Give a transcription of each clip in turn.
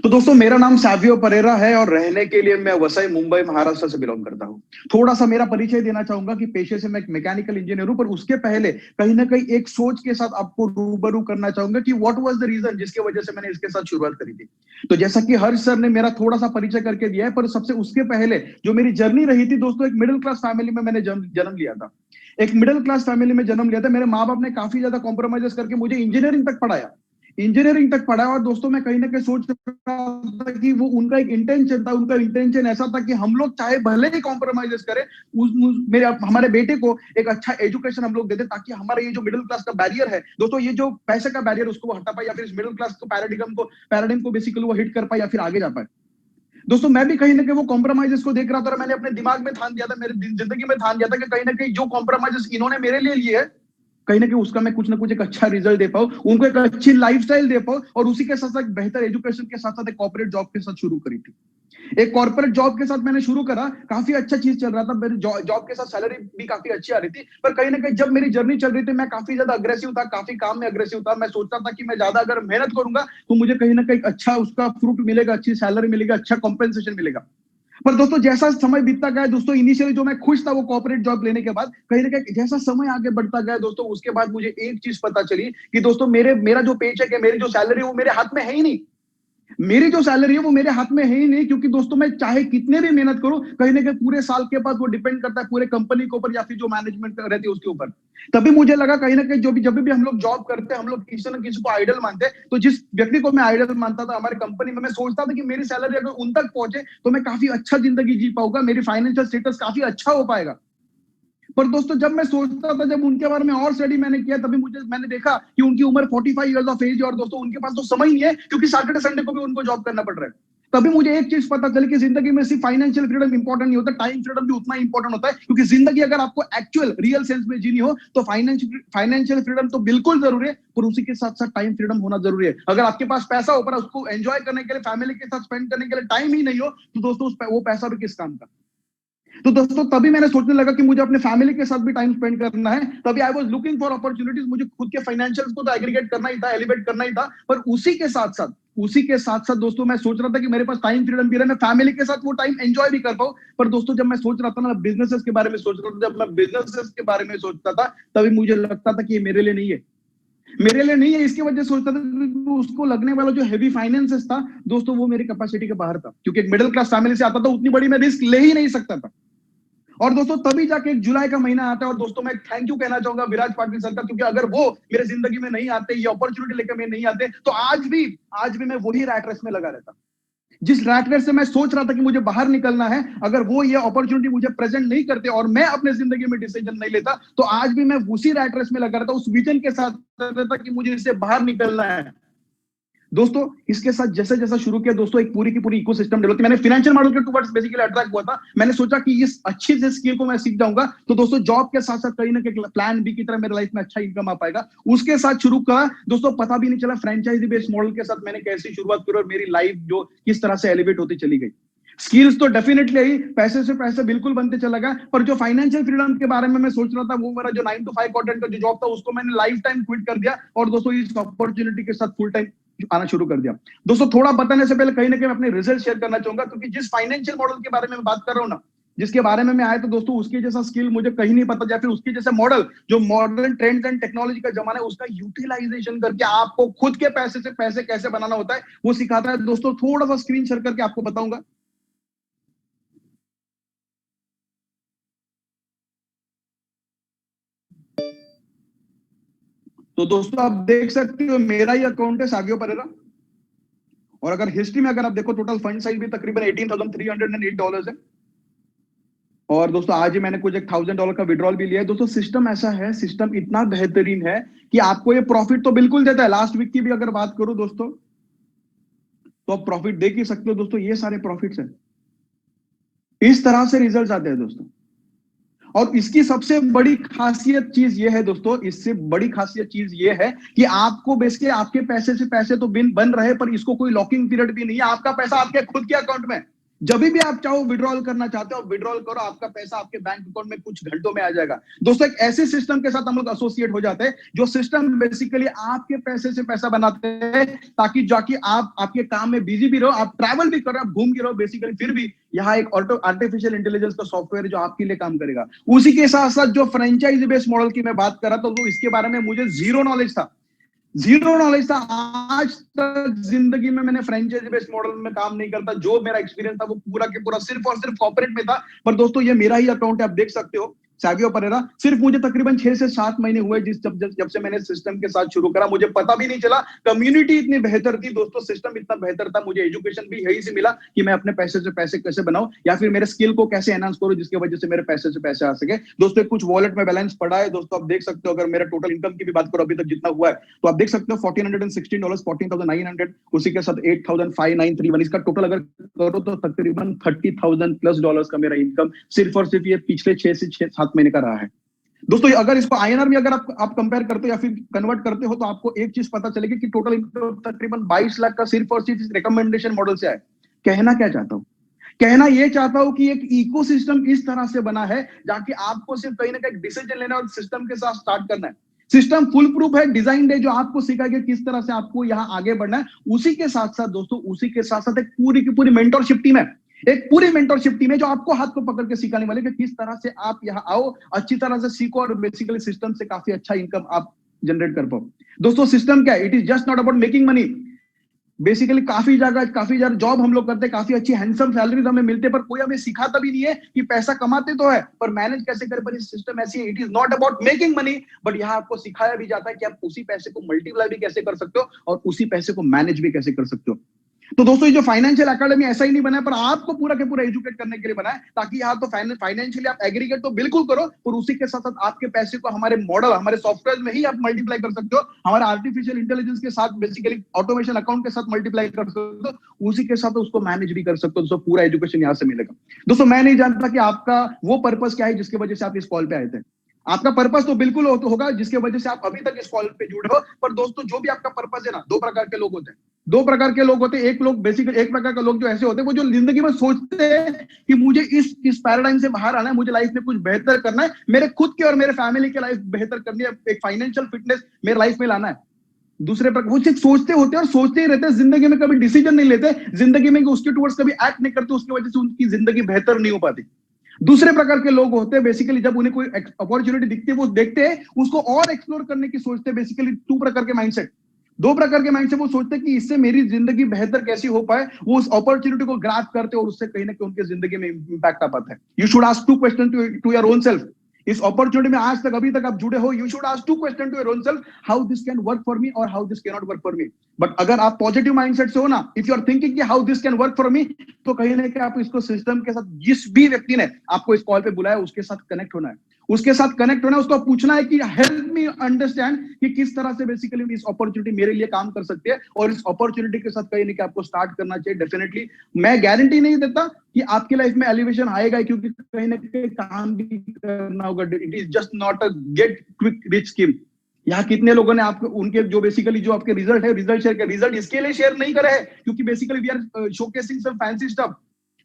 तो दोस्तों मेरा नाम सावियो परेरा है और रहने के लिए मैं वसई मुंबई महाराष्ट्र से बिलोंग करता हूं। थोड़ा सा मेरा परिचय देना चाहूंगा कि पेशे से मैं एक मैकेनिकल इंजीनियर हूं, पर उसके पहले कहीं ना कहीं एक सोच के साथ आपको रूबरू करना चाहूंगा कि व्हाट वाज द रीजन जिसकी वजह से मैंने इसके साथ शुरुआत करी थी। तो जैसा कि हर्ष सर ने मेरा थोड़ा सा परिचय करके दिया है, पर सबसे उसके पहले जो मेरी जर्नी रही थी दोस्तों, एक मिडिल क्लास फैमिली में मैंने जन्म लिया था। एक मिडिल क्लास फैमिली में जन्म लिया था। मेरे माँ बाप ने काफी ज्यादा कॉम्प्रोमाइज करके मुझे इंजीनियरिंग तक पढ़ाया। और दोस्तों मैं कहीं ना कहीं सोच रहा था कि वो उनका इंटेंशन ऐसा था कि हम लोग चाहे भले ही कॉम्प्रोमाइज करें, हमारे बेटे को एक अच्छा एजुकेशन हम लोग देते, ताकि हमारा ये जो मिडिल क्लास का बैरियर है दोस्तों, ये जो पैसे का बैरियर, उसको वो हटा पाए, या फिर इस मिडिल क्लास को पैराडिगम को बेसिकली वो हिट कर पाए या फिर आगे जा पाए। दोस्तों मैं भी कहीं ना कहीं वो कॉम्प्रोमाइजेस को देख रहा था और मैंने अपने दिमाग में ठान दिया था, मेरे जिंदगी में ठान दिया था कि कहीं ना कहीं जो कॉम्प्रोमाइजेस इन्होंने मेरे लिए लिए है, कहीं ना कहीं उसका मैं कुछ ना कुछ एक अच्छा रिजल्ट दे पाऊं, उनको एक अच्छी लाइफस्टाइल दे पाऊं, और उसी के साथ साथ बेहतर एजुकेशन के साथ साथ एक कॉर्पोरेट जॉब के साथ शुरू करी थी। एक कॉर्पोरेट जॉब के साथ मैंने शुरू करा, काफी अच्छा चीज चल रहा था, मेरी जॉब के साथ सैलरी भी काफी अच्छी आ रही थी। पर कहीं ना कहीं जब मेरी जर्नी चल रही थी, मैं काफी ज्यादा अग्रेसिव था, काफी काम में अग्रेसिव था। मैं सोचता था कि मैं ज्यादा अगर मेहनत करूंगा तो मुझे कहीं ना कहीं अच्छा उसका फ्रूट मिलेगा, अच्छी सैलरी मिलेगा, अच्छा कॉम्पेंसेशन मिलेगा। पर दोस्तों जैसा समय बीतता गया दोस्तों, इनिशियली जो मैं खुश था वो कॉर्पोरेट जॉब लेने के बाद, कहीं ना कहीं जैसा समय आगे बढ़ता गया दोस्तों, उसके बाद मुझे एक चीज पता चली कि दोस्तों मेरा जो पेचेक है, मेरी जो सैलरी है, वो मेरे हाथ में है ही नहीं। मेरी जो सैलरी है वो मेरे हाथ में है ही नहीं, क्योंकि दोस्तों मैं चाहे कितने भी मेहनत करूं, कहीं ना कहीं पूरे साल के बाद वो डिपेंड करता है पूरे कंपनी के ऊपर या फिर जो मैनेजमेंट रहती है उसके ऊपर। तभी मुझे लगा कहीं ना कहीं जब भी हम लोग जॉब करते हैं, हम लोग किसी ना किसी को आइडल मानते हैं। तो जिस व्यक्ति को मैं आइडल मानता था हमारे कंपनी में, मैं सोचता था कि मेरी सैलरी अगर उन तक पहुंचे तो मैं काफी अच्छा जिंदगी जी पाऊंगा, मेरी फाइनेंशियल स्टेटस काफी अच्छा हो पाएगा। पर दोस्तों जब मैं सोचता था, जब उनके बारे में और स्टडी मैंने किया, तभी मैंने देखा कि उनकी उम्र 45 इयर्स ऑफ एज है, और दोस्तों उनके पास तो समय ही नहीं है, क्योंकि सैटरडे संडे को भी उनको जॉब करना पड़ रहा है। तभी मुझे एक चीज पता चली कि जिंदगी में सिर्फ फाइनेंशियल फ्रीडम इंपॉर्टेंट नहीं होता, टाइम फ्रीडम भी उतना इंपॉर्टेंट होता है। क्योंकि जिंदगी अगर आपको एक्चुअल रियल सेंस में जीनी हो तो फाइनेंशियल फ्रीडम तो बिल्कुल जरूरी है, पर उसी के साथ साथ टाइम फ्रीडम होना जरूरी है। अगर आपके पास पैसा हो पर उसको एंजॉय करने के लिए, फैमिली के साथ स्पेंड करने के लिए टाइम ही नहीं हो, तो दोस्तों वो पैसा भी किस काम का। तो दोस्तों तभी मैंने सोचने लगा कि मुझे अपने फैमिली के साथ भी टाइम स्पेंड करना है। तभी I was looking for opportunities. मुझे खुद के फाइनेंशियल्स को तो एग्रीगेट करना ही था, एलिवेट करना ही था, पर उसी के साथ साथ दोस्तों मैं सोच रहा था कि मेरे पास टाइम फ्रीडम भी रहे, मैं फैमिली के साथ वो टाइम एंजॉय भी कर पाऊं। पर दोस्तों जब मैं सोच रहा था ना, बिजनेसेस के बारे में सोच रहा था, जब मैं बिजनेसेस के बारे में सोचता था, तभी मुझे लगता था कि ये मेरे लिए नहीं है, मेरे लिए नहीं है। इसकी वजह सोचता था कि उसको लगने वाला जो हैवी फाइनेंसेस था दोस्तों, वो मेरी कैपेसिटी के बाहर था, क्योंकि एक मिडिल क्लास फैमिली से आता था, उतनी बड़ी मैं रिस्क ले ही नहीं सकता था। और दोस्तों तभी जाके एक जुलाई का महीना आता है, और दोस्तों मैं थैंक यू कहना चाहूंगा विराज पाटिल सर का, क्योंकि अगर वो मेरे जिंदगी में नहीं आते, ये अपॉर्चुनिटी लेकर मैं नहीं आते, तो आज भी मैं वही रैट रेस में लगा रहता। जिस रैट रेस से मैं सोच रहा था कि मुझे बाहर निकलना है, अगर वो ये अपॉर्चुनिटी मुझे प्रेजेंट नहीं करते और मैं अपने जिंदगी में डिसीजन नहीं लेता, तो आज भी मैं उसी रैट रेस में लगा रहता, उस विजन के साथ रहता कि मुझे इससे बाहर निकलना है। दोस्तों इसके साथ जैसे जैसा शुरू किया दोस्तों, एक पूरी की पूरी इकोसिस्टम डेवलप, मैंने फाइनेंशियल मॉडल के टुवर्ड्स बेसिकली अट्रैक्ट हुआ था। मैंने सोचा कि इस अच्छी से स्किल को मैं सीख जाऊंगा, तो दोस्तों जॉब के साथ साथ कहीं ना कहीं प्लान बी की तरह मेरे लाइफ में अच्छा इनकम आ पाएगा। उसके साथ शुरू करा दोस्तों, पता भी नहीं चला फ्रेंचाइजी बेस्ड मॉडल के साथ मैंने कैसी शुरुआत करी और मेरी लाइफ जो किस तरह से एलिवेट होती चली गई। स्किल्स तो डेफिनेटली आई, पैसे से पैसे बिल्कुल बनते चला गया, पर जो फाइनेंशियल फ्रीडम के बारे में मैं सोच रहा था, वो मेरा जो 9 to 5 क्वाड्रेंट का जो जॉब था, उसको मैंने लाइफ टाइम क्विट कर दिया, और दोस्तों इस अपॉर्चुनिटी के साथ फुल टाइम आना शुरू कर दिया। दोस्तों थोड़ा बताने से पहले कहीं ना कहीं मैं अपने रिजल्ट शेयर करना चाहूंगा, क्योंकि जिस फाइनेंशियल मॉडल के बारे में मैं बात कर रहा हूं ना, जिसके बारे में मैं आया, तो दोस्तों उसके जैसा स्किल मुझे कहीं नहीं पता, या फिर उसके जैसे मॉडल जो मॉडर्न ट्रेंड्स एंड टेक्नोलॉजी का जमाना है, उसका यूटिलाइजेशन करके आपको खुद के पैसे से पैसे कैसे बनाना होता है वो सिखाता है। दोस्तों थोड़ा सा स्क्रीन शेयर करके आपको बताऊंगा। तो दोस्तों आप देख सकते हो मेरा ही अकाउंट है सागियो परेरा, और अगर हिस्ट्री में अगर आप देखो, टोटल फंड साइज भी तकरीबन $18,308 है। और दोस्तों आज ही मैंने कुछ एक $1,000 का विड्रॉल भी लिया है। दोस्तों सिस्टम ऐसा है, सिस्टम इतना बेहतरीन है कि आपको ये प्रॉफिट तो बिल्कुल देता है। लास्ट वीक की भी अगर बात करूं दोस्तों, तो आप प्रॉफिट देख ही सकते हो दोस्तों, ये सारे प्रॉफिट्स हैं। इस तरह से रिजल्ट आते हैं दोस्तों। और इसकी सबसे बड़ी खासियत चीज ये है दोस्तों, इससे बड़ी खासियत चीज ये है कि आपको बेसिकली आपके पैसे से पैसे तो बिन बन रहे, पर इसको कोई लॉकिंग पीरियड भी नहीं है। आपका पैसा आपके खुद के अकाउंट में, जब भी आप चाहो विड्रॉल करना चाहते हो विड्रॉल करो, आपका पैसा आपके बैंक अकाउंट में कुछ घंटों में आ जाएगा। दोस्तों एक ऐसे सिस्टम के साथ हम लोग एसोसिएट हो जाते हैं जो सिस्टम बेसिकली आपके पैसे से पैसा बनाते हैं, ताकि जाके आप आपके काम में बिजी भी रहो, आप ट्रैवल भी कर रहे हो, घूम के रहो बेसिकली, फिर भी यहाँ एक आर्टिफिशियल इंटेलिजेंस का सॉफ्टवेयर जो आपके लिए काम करेगा। उसी के साथ साथ जो फ्रेंचाइजी बेस्ड मॉडल की मैं बात कर रहा था, तो इसके बारे में मुझे जीरो नॉलेज था, जीरो नॉलेज था। आज तक जिंदगी में मैंने फ्रेंचाइजी बेस्ड मॉडल में काम नहीं करता। जो मेरा एक्सपीरियंस था वो पूरा के पूरा सिर्फ और सिर्फ कॉर्पोरेट में था। पर दोस्तों ये मेरा ही अकाउंट है, आप देख सकते हो, सैवियो परेरा। सिर्फ मुझे तकरीबन 6 से 7 महीने हुए जब से मैंने सिस्टम के साथ शुरू करा। मुझे पता भी नहीं चला, कम्युनिटी इतनी बेहतर थी दोस्तों, सिस्टम इतना बेहतर था, मुझे एजुकेशन भी यही से मिला कि मैं अपने पैसे से पैसे कैसे बनाऊं या फिर मेरे स्किल को कैसे एनहांस करूं जिसकी वजह से मेरे पैसे से पैसे आ सके। दोस्तों कुछ वॉलेट में बैलेंस पड़ा है दोस्तों, आप देख सकते हो। अगर मेरा टोटल इनकम की भी बात करो अभी तक जितना हुआ है, तो आप देख सकते हो $1416, 14,900, उसी के साथ 8,5931, इसका टोटल अगर करो तो तकरीबन $30,000+ का मेरा इनकम सिर्फ और सिर्फ ये पिछले 6 से 7 महीने का रहा है। दोस्तों अगर इसको आईएनआर में अगर आप कंपेयर करते हो या फिर कन्वर्ट करते हो, तो आपको एक चीज पता चलेगी कि टोटल इनकम तकरीबन 22 लाख का सिर्फ और सिर्फ रिकमेंडेशन मॉडल से है। कहना क्या चाहता हूं, कहना यह चाहता हूं कि एक इकोसिस्टम इस तरह से बना है जहां कि आपको सिर्फ कहीं ना कहीं डिसीजन लेना और सिस्टम के साथ स्टार्ट करना है। सिस्टम फुल प्रूफ है, डिजाइन है, जो आपको सिखाएगा किस तरह से आपको यहां आगे बढ़ना है। उसी के साथ साथ दोस्तों, उसी के साथ साथ एक पूरी की पूरी मेंटरशिप टीम है, एक पूरी मेंटरशिप टीम है जो आपको हाथ को पकड़ के सिखाने वाले कि किस तरह से आप यहाँ आओ, अच्छी तरह से सीखो और बेसिकली सिस्टम से काफी अच्छा इनकम आप जनरेट कर पाओ। दोस्तों सिस्टम क्या है, it is just not about making money. Basically काफी जगह जॉब हम लोग करते हैं, काफी अच्छी हैंडसम सैलरीज हमें मिलते हैं, पर कोई हमें सिखाता भी नहीं है कि पैसा कमाते तो है पर मैनेज कैसे करें। पर इस सिस्टम ऐसी है, it is not about making money, but यहाँ आपको सिखाया भी जाता है कि आप उसी पैसे को मल्टीप्लाई भी कैसे कर सकते हो और उसी पैसे को मैनेज भी कैसे कर सकते हो। तो दोस्तों ये जो फाइनेंशियल एकेडमी ऐसा ही नहीं बना है, पर आपको पूरा के पूरा एजुकेट करने के लिए बना है, ताकि यहाँ तो फाइनेंशियली आप एग्रीगेट तो बिल्कुल करो, पर उसी के साथ साथ आपके पैसे को हमारे मॉडल, हमारे सॉफ्टवेयर में ही आप मल्टीप्लाई कर सकते हो, हमारे आर्टिफिशियल इंटेलिजेंस के साथ, बेसिकली ऑटोमेशन अकाउंट के साथ मल्टीप्लाई कर सकते हो, उसी के साथ उसको मैनेज भी कर सकते हो। दोस्तों पूरा एजुकेशन यहाँ से मिलेगा। दोस्तों मैं नहीं जानता कि आपका वो पर्पस क्या है जिसकी वजह से आप इस कॉल पे आए थे। आपका पर्पस तो बिल्कुल होगा जिसके वजह से आप अभी तक इस कॉल पे जुड़े हो। पर दोस्तों जो भी आपका पर्पस है ना, दो प्रकार के लोग होते हैं, दो प्रकार के लोग होते हैं। एक लोग बेसिकली, एक प्रकार के लोग जो ऐसे होते हैं वो जो जिंदगी में सोचते हैं कि मुझे इस पैराडाइम से बाहर आना है, मुझे लाइफ में कुछ बेहतर करना है, मेरे खुद के और मेरे फैमिली की लाइफ बेहतर करनी है, एक फाइनेंशियल फिटनेस मेरे लाइफ में लाना है। दूसरे प्रकार वो सिर्फ सोचते होते हैं और सोचते ही रहते हैं, जिंदगी में कभी डिसीजन नहीं लेते, जिंदगी में उसके टुवर्ड्स कभी एक्ट नहीं करते, उसकी वजह से उनकी जिंदगी बेहतर नहीं हो पाती। दूसरे प्रकार के लोग होते हैं बेसिकली, जब उन्हें कोई अपॉर्चुनिटी दिखती है वो देखते हैं, उसको और एक्सप्लोर करने की सोचते हैं। बेसिकली दो प्रकार के माइंडसेट वो सोचते हैं कि इससे मेरी जिंदगी बेहतर कैसी हो पाए, वो उस अपॉर्चुनिटी को ग्रैब करते हैं और उससे कहीं ना कहीं उनकी जिंदगी में इंपैक्ट आ पाता है। You should ask 2 question to your own self. इस अपॉर्चुनिटी में आज तक अभी तक आप जुड़े हो, you should ask 2 question to your own self, how this can work for me और how this can not work for me. But अगर आप पॉजिटिव माइंडसेट से हो ना, इफ यू आर थिंकिंग कि how this can work for me, तो कहीं ना कहीं आप इसको सिस्टम के साथ, जिस भी व्यक्ति ने आपको इस कॉल पे बुलाया उसके साथ कनेक्ट होना है, उसको पूछना है कि हेल्प मी अंडरस्टैंड कि किस तरह से बेसिकली इस अपॉर्चुनिटी मेरे लिए काम कर सकती है, और इस अपॉर्चुनिटी के साथ कहीं ना कहीं आपको स्टार्ट करना चाहिए। डेफिनेटली मैं गारंटी नहीं देता कि आपकी लाइफ में एलिवेशन आएगा, क्योंकि कहीं ना कहीं काम भी करना होगा। It is just not a get quick rich scheme. यहाँ कितने लोगों ने आपको उनके जो बेसिकली जो आपके रिजल्ट है, रिजल्ट शेयर कर, रिजल्ट इसके लिए शेयर नहीं करे हैं क्योंकि basically we are showcasing some fancy stuff.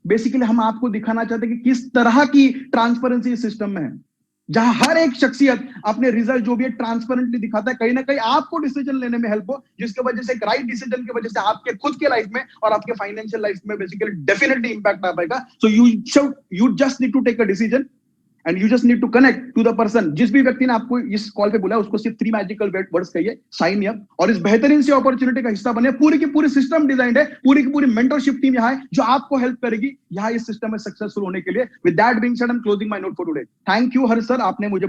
Basically हम आपको दिखाना चाहते हैं कि किस तरह की ट्रांसपेरेंसी सिस्टम में है, जहां हर एक शख्सियत अपने रिजल्ट जो भी है ट्रांसपेरेंटली दिखाता है, कहीं ना कहीं आपको डिसीजन लेने में हेल्प हो, जिसके वजह से एक राइट डिसीजन की वजह से आपके खुद के लाइफ में और आपके फाइनेंशियल लाइफ में बेसिकली डेफिनेटली इंपैक्ट आ पाएगा। So you just need to take a decision and you just need to connect to the person. जिस भी व्यक्ति ने आपको इस कॉल पे बोला उसको सिर्फ 3 मैजिकल वर्ड्स कहिए, साइन अप, और इस बेहतरीन से अपॉर्चुनिटी का हिस्सा बने। पूरी की पूरी सिस्टम डिजाइन है, पूरी की पूरी मेंटरशिप टीम यहाँ है जो आपको हेल्प करेगी यहाँ इस सिस्टम में सक्सेसफुल होने के लिए। With that being said, I am closing my note for today. Thank you Harsh sir, आपने मुझे